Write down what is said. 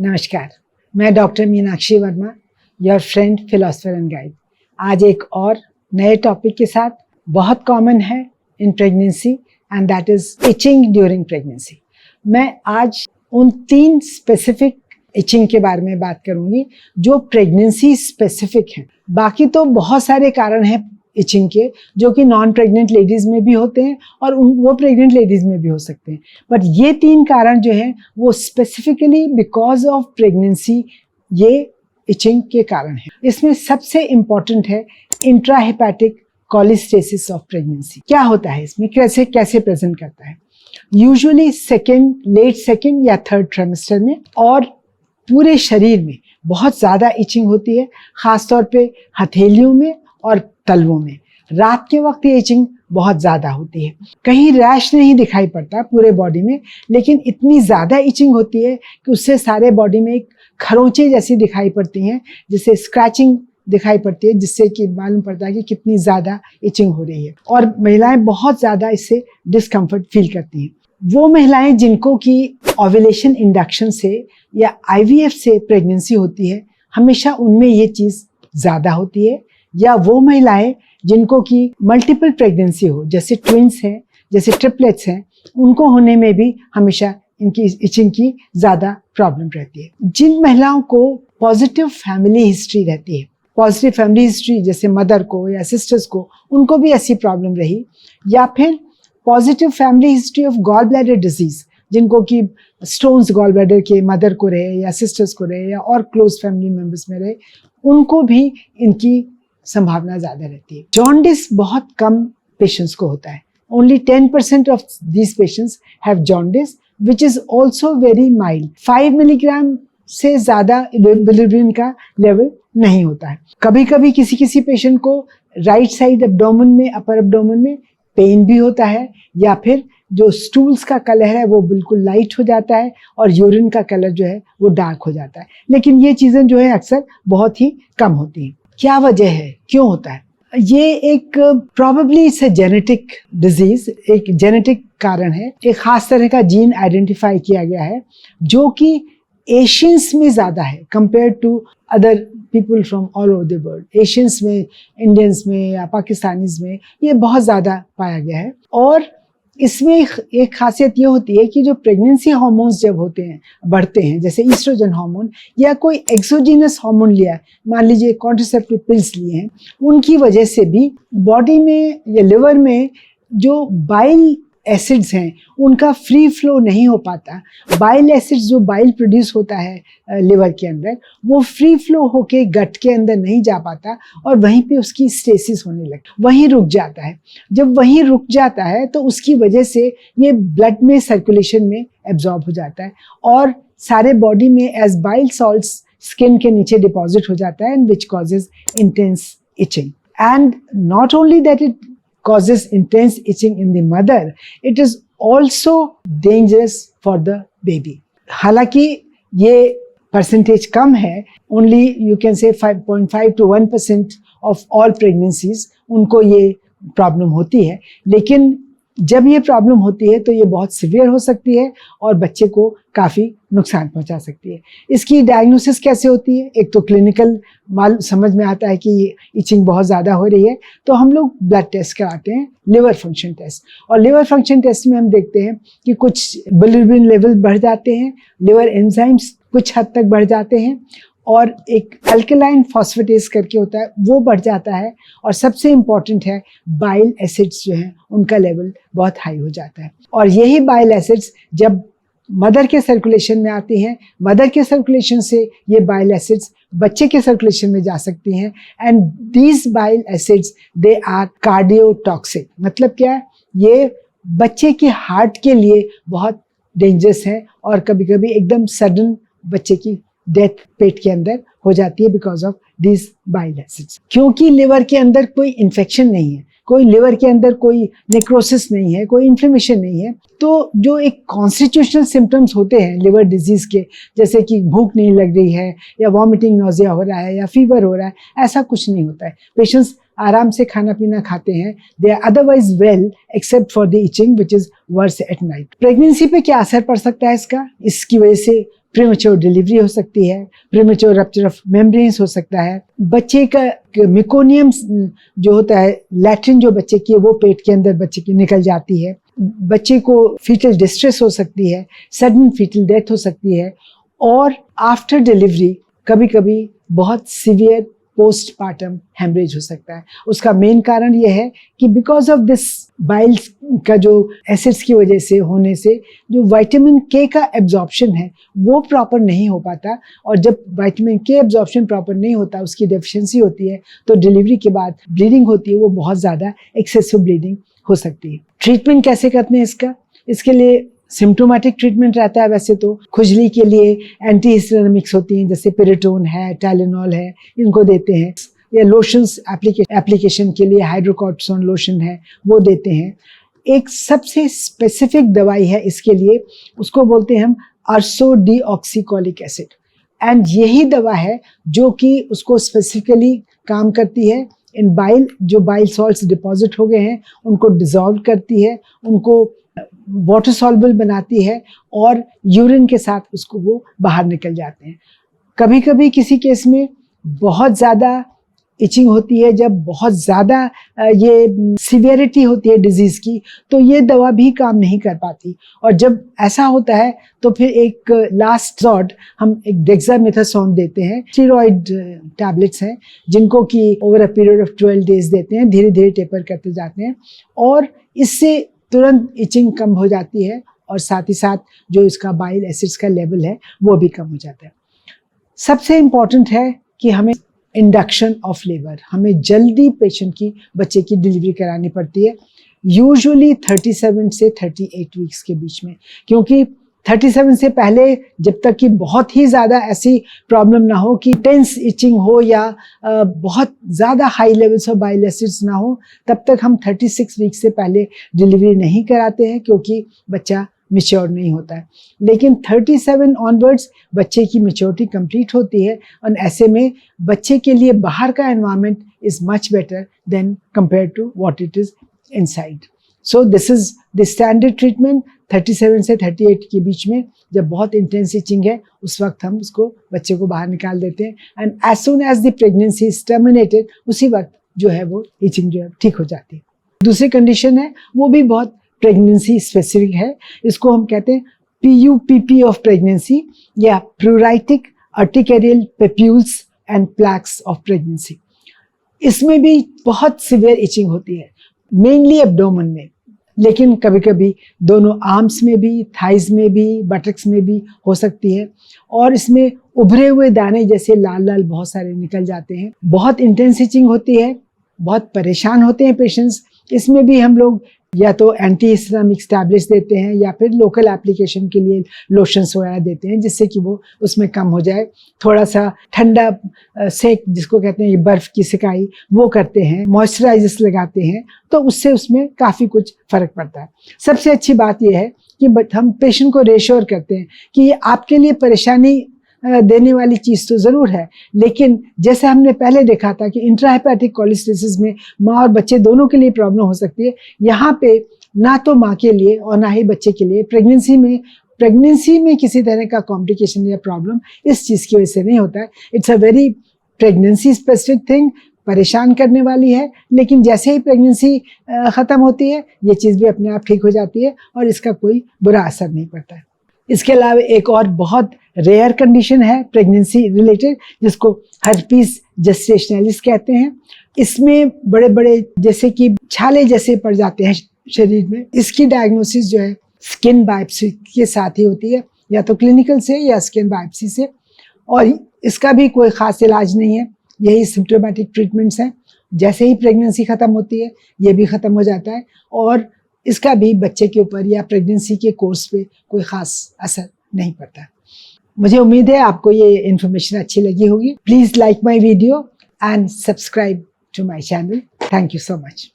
नमस्कार, मैं doctor Meenakshi Verma, your friend philosopher and guide. आज एक और नए टॉपिक के साथ, बहुत कॉमन है in pregnancy and that is itching during pregnancy. मैं आज उन 3 स्पेसिफिक इचिंग के बारे में बात करूंगी जो प्रेगनेंसी स्पेसिफिक हैं। बाकी तो बहुत सारे कारण हैं इचिंग के जो कि नॉन प्रेग्नेंट लेडीज में भी होते हैं और वो प्रेग्नेंट लेडीज में भी हो सकते हैं, बट ये 3 कारण जो हैं वो स्पेसिफिकली बिकॉज ऑफ प्रेगनेंसी ये इचिंग के कारण हैं। इसमें सबसे इम्पॉर्टेंट है इंट्राहेपेटिक कोलेस्टेसिस ऑफ प्रेगनेंसी। क्या होता है इसमें, कैसे प्रेजेंट करता है? यूजुअली लेट सेकेंड या थर्ड ट्राइमेस्टर में और पूरे शरीर में बहुत ज़्यादा इचिंग होती है, खासतौर पे हथेलियों में और तलवों में। रात के वक्त ये इचिंग बहुत ज़्यादा होती है। कहीं रैश नहीं दिखाई पड़ता पूरे बॉडी में, लेकिन इतनी ज़्यादा इचिंग होती है कि उससे सारे बॉडी में एक खरोंचे जैसी दिखाई पड़ती हैं, जिससे स्क्रैचिंग दिखाई पड़ती है, जिससे कि मालूम पड़ता है कि कितनी ज़्यादा इचिंग हो रही है। और महिलाएं बहुत ज़्यादा इससे डिस्कम्फर्ट फील करती हैं। वो महिलाएं जिनको कि ओव्यूलेशन इंडक्शन से या IVF से प्रेगनेंसी होती है, हमेशा उनमें ये चीज़ ज़्यादा होती है। या वो महिलाएं जिनको कि मल्टीपल प्रेगनेंसी हो, जैसे ट्विंस हैं, जैसे ट्रिपलेट्स हैं, उनको होने में भी हमेशा इनकी इचिंग की ज़्यादा प्रॉब्लम रहती है। जिन महिलाओं को पॉजिटिव फैमिली हिस्ट्री रहती है, पॉजिटिव फैमिली हिस्ट्री जैसे मदर को या सिस्टर्स को, उनको भी ऐसी प्रॉब्लम रही, या फिर positive family history of gall bladder disease, जिनको कि स्टोन्स गॉल ब्लैडर के मदर को रहे या सिस्टर्स को रहे या और क्लोज फैमिली मेम्बर्स में रहे, उनको भी इनकी संभावना ज़्यादा रहती है। जॉन्डिस बहुत कम पेशेंट्स को होता है। Only 10% of these patients have jaundice which is also very mild. 5 milligram से ज़्यादा बिलिरुबिन का लेवल नहीं होता है। कभी कभी किसी पेशेंट को राइट साइड एब्डोमेन में, अपर एब्डोमेन में पेन भी होता है, या फिर जो स्टूल्स का कलर है वो बिल्कुल लाइट हो जाता है और यूरिन का कलर जो है वो डार्क हो जाता है। लेकिन ये चीज़ें जो है अक्सर बहुत ही कम होती हैं। क्या वजह है, क्यों होता है? ये एक probably it's a genetic disease, एक जेनेटिक कारण है। एक खास तरह का जीन आइडेंटिफाई किया गया है जो कि एशियंस में ज़्यादा है compare to other people from all over the world. Asians में, इंडियंस में या पाकिस्तानीज में ये बहुत ज़्यादा पाया गया है। और इसमें एक खासियत ये होती है कि जो प्रेगनेंसी हार्मोन्स जब होते हैं, बढ़ते हैं, जैसे ईस्ट्रोजन हार्मोन या कोई एक्सोजीनस हार्मोन लिया है, मान लीजिए कॉन्ट्रासेप्टिव पिल्स लिए हैं, उनकी वजह से भी बॉडी में या लिवर में जो बाइल एसिड्स हैं उनका फ्री फ्लो नहीं हो पाता। बाइल एसिड्स जो बाइल प्रोड्यूस होता है लिवर के अंदर, वो फ्री फ्लो होके गट के अंदर नहीं जा पाता और वहीं पे उसकी स्टेसिस होने लगती, वहीं रुक जाता है। जब वहीं रुक जाता है तो उसकी वजह से ये ब्लड में, सर्कुलेशन में एब्जॉर्ब हो जाता है और सारे बॉडी में एज बाइल सॉल्ट्स स्किन के नीचे डिपॉजिट हो जाता है, and which causes intense etching. And not only that it causes intense itching in the mother, it is also dangerous for the baby. हालांकि ये परसेंटेज कम है, only you can say 5.5 to 1% of all pregnancies उनको ये problem होती है। लेकिन जब ये प्रॉब्लम होती है तो ये बहुत सीवियर हो सकती है और बच्चे को काफ़ी नुकसान पहुंचा सकती है। इसकी डायग्नोसिस कैसे होती है? एक तो क्लिनिकल समझ में आता है कि इचिंग बहुत ज़्यादा हो रही है, तो हम लोग ब्लड टेस्ट कराते हैं, लिवर फंक्शन टेस्ट। और लिवर फंक्शन टेस्ट में हम देखते हैं कि कुछ बिलिरुबिन लेवल बढ़ जाते हैं, लिवर एंजाइम्स कुछ हद तक बढ़ जाते हैं, और एक अल्कलाइन फॉस्फेटेज करके होता है वो बढ़ जाता है, और सबसे इम्पॉर्टेंट है बाइल एसिड्स जो हैं उनका लेवल बहुत हाई हो जाता है। और यही बाइल एसिड्स जब मदर के सर्कुलेशन में आती हैं, मदर के सर्कुलेशन से ये बाइल एसिड्स बच्चे के सर्कुलेशन में जा सकती हैं, and these bile acids they are cardiotoxic. मतलब क्या है? ये बच्चे के हार्ट के लिए बहुत डेंजरस है और कभी कभी एकदम सडन बच्चे की डेथ पेट के अंदर हो जाती है because of this bile acids. क्योंकि लिवर के अंदर कोई इन्फेक्शन नहीं है, कोई लिवर के अंदर कोई नेक्रोसिस नहीं है, कोई इन्फ्लेमेशन नहीं है, तो जो एक कॉन्स्टिट्यूशनल सिम्टम्स होते हैं लिवर डिजीज के, जैसे कि भूख नहीं लग रही है या वॉमिटिंग, नोजिया हो रहा है या फीवर हो रहा है, ऐसा कुछ नहीं होता है। पेशेंट्स आराम से खाना पीना खाते हैं, they are otherwise well except for the itching which is worse at night. Pregnancy पे क्या असर पड़ सकता है इसकी वजह से प्रीमेच्योर डिलीवरी हो सकती है, प्रीमेच्योर रप्चर ऑफ मेम्ब्रेन्स हो सकता है, बच्चे का मेकोनियम जो होता है, लैट्रिन जो बच्चे की है वो पेट के अंदर बच्चे की निकल जाती है, बच्चे को फीटल डिस्ट्रेस हो सकती है, सडन फीटल डेथ हो सकती है, और आफ्टर डिलीवरी कभी कभी बहुत सीवियर पोस्टपार्टम हेमरेज हो सकता है। उसका मेन कारण यह है कि बिकॉज ऑफ दिस बाइल्स का जो एसिड्स की वजह से होने से जो विटामिन के का एब्जॉर्प्शन है वो प्रॉपर नहीं हो पाता, और जब विटामिन के एब्जॉर्प्शन प्रॉपर नहीं होता, उसकी डेफिशिएंसी होती है, तो डिलीवरी के बाद ब्लीडिंग होती है, वो बहुत ज़्यादा एक्सेसिव ब्लीडिंग हो सकती है। ट्रीटमेंट कैसे करते हैं इसके लिए सिम्टोमेटिक ट्रीटमेंट रहता है। वैसे तो खुजली के लिए एंटीहिस्टामिनिक्स होती हैं, जैसे पेरिटोन है, टाइलेनॉल है, इनको देते हैं, या लोशंस एप्लीकेशन के लिए हाइड्रोकॉर्टिसोन लोशन है वो देते हैं। एक सबसे स्पेसिफिक दवाई है इसके लिए, उसको बोलते हैं हम अर्सोडीऑक्सीकोलिक एसिड, एंड यही दवा है जो कि उसको स्पेसिफिकली काम करती है इन बाइल, जो बाइल सॉल्ट्स डिपॉजिट हो गए हैं उनको डिसॉल्व करती है, उनको वाटर सॉल्युबल बनाती है, और यूरिन के साथ उसको वो बाहर निकल जाते हैं। कभी कभी किसी केस में बहुत ज़्यादा इचिंग होती है, जब बहुत ज़्यादा ये सीवियरिटी होती है डिजीज़ की, तो ये दवा भी काम नहीं कर पाती, और जब ऐसा होता है तो फिर एक लास्ट रिजॉर्ट हम एक डेक्सामेथासोन देते हैं। स्टेरॉइड टैबलेट्स हैं जिनको कि over a period of 12 days देते हैं, धीरे धीरे टेपर करते जाते हैं, और इससे तुरंत इचिंग कम हो जाती है, और साथ ही साथ जो इसका बाइल एसिड्स का लेवल है वो भी कम हो जाता है। सबसे इम्पॉर्टेंट है कि हमें इंडक्शन ऑफ लेबर, हमें जल्दी पेशेंट की बच्चे की डिलीवरी करानी पड़ती है, यूजुअली 37 से 38 वीक्स के बीच में, क्योंकि 37 से पहले जब तक कि बहुत ही ज़्यादा ऐसी प्रॉब्लम ना हो कि टेंस इचिंग हो या बहुत ज़्यादा high levels of bile acids ना हो, तब तक हम 36 वीक से पहले डिलीवरी नहीं कराते हैं, क्योंकि बच्चा मैच्योर नहीं होता है। लेकिन 37 ऑनवर्ड्स बच्चे की मैच्योरिटी कंप्लीट होती है, और ऐसे में बच्चे के लिए बाहर का environment is much better than compare to what it is inside. So this is the standard treatment. 37 से 38 के बीच में जब बहुत इंटेंस इचिंग है, उस वक्त हम उसको बच्चे को बाहर निकाल देते हैं, and as soon as the pregnancy is terminated, उसी वक्त जो है वो इचिंग जो है ठीक हो जाती है। दूसरी कंडीशन है, वो भी बहुत प्रेगनेंसी स्पेसिफिक है, इसको हम कहते हैं PUPP ऑफ प्रेगनेंसी, या pruritic urticarial papules and plaques of pregnancy. इसमें भी बहुत सिवियर इचिंग होती है, मेनली एब्डोमेन में, लेकिन कभी कभी दोनों आर्म्स में भी, थाइज में भी, बटक्स में भी हो सकती है, और इसमें उभरे हुए दाने जैसे लाल लाल बहुत सारे निकल जाते हैं। बहुत इंटेंस इचिंग होती है, बहुत परेशान होते हैं पेशेंट्स। इसमें भी हम लोग या तो एंटीहिस्टामिनिक्स टैबलेट्स देते हैं, या फिर लोकल एप्लीकेशन के लिए लोशंस वगैरह देते हैं, जिससे कि वो उसमें कम हो जाए। थोड़ा सा ठंडा सेक, जिसको कहते हैं ये बर्फ़ की सिकाई, वो करते हैं, मॉइस्चराइजर्स लगाते हैं, तो उससे उसमें काफ़ी कुछ फ़र्क पड़ता है। सबसे अच्छी बात यह है कि हम पेशेंट को रेश्योर करते हैं कि ये आपके लिए परेशानी देने वाली चीज़ तो ज़रूर है, लेकिन जैसे हमने पहले देखा था कि इंट्राहेपेटिक कोलेस्टेसिस में माँ और बच्चे दोनों के लिए प्रॉब्लम हो सकती है, यहाँ पे ना तो माँ के लिए और ना ही बच्चे के लिए प्रेगनेंसी में किसी तरह का कॉम्प्लिकेशन या प्रॉब्लम इस चीज़ की वजह से नहीं होता है। It's a very pregnancy specific thing, परेशान करने वाली है, लेकिन जैसे ही प्रेगनेंसी ख़त्म होती है ये चीज़ भी अपने आप ठीक हो जाती है, और इसका कोई बुरा असर नहीं पड़ता है। इसके अलावा एक और बहुत रेयर कंडीशन है प्रेगनेंसी रिलेटेड, जिसको हर्पीस जेस्टेशनलिस कहते हैं। इसमें बड़े बड़े जैसे कि छाले जैसे पड़ जाते हैं शरीर में। इसकी डायग्नोसिस जो है स्किन बायोप्सी के साथ ही होती है, या तो क्लिनिकल से या स्किन बायोप्सी से, और इसका भी कोई ख़ास इलाज नहीं है, यही सिम्प्टोमेटिक ट्रीटमेंट्स हैं। जैसे ही प्रेगनेंसी ख़त्म होती है ये भी ख़त्म हो जाता है, और इसका भी बच्चे के ऊपर या प्रेगनेंसी के कोर्स पे कोई ख़ास असर नहीं पड़ता। मुझे उम्मीद है आपको ये इन्फॉर्मेशन अच्छी लगी होगी। Please like my video and subscribe to my channel. Thank you so much.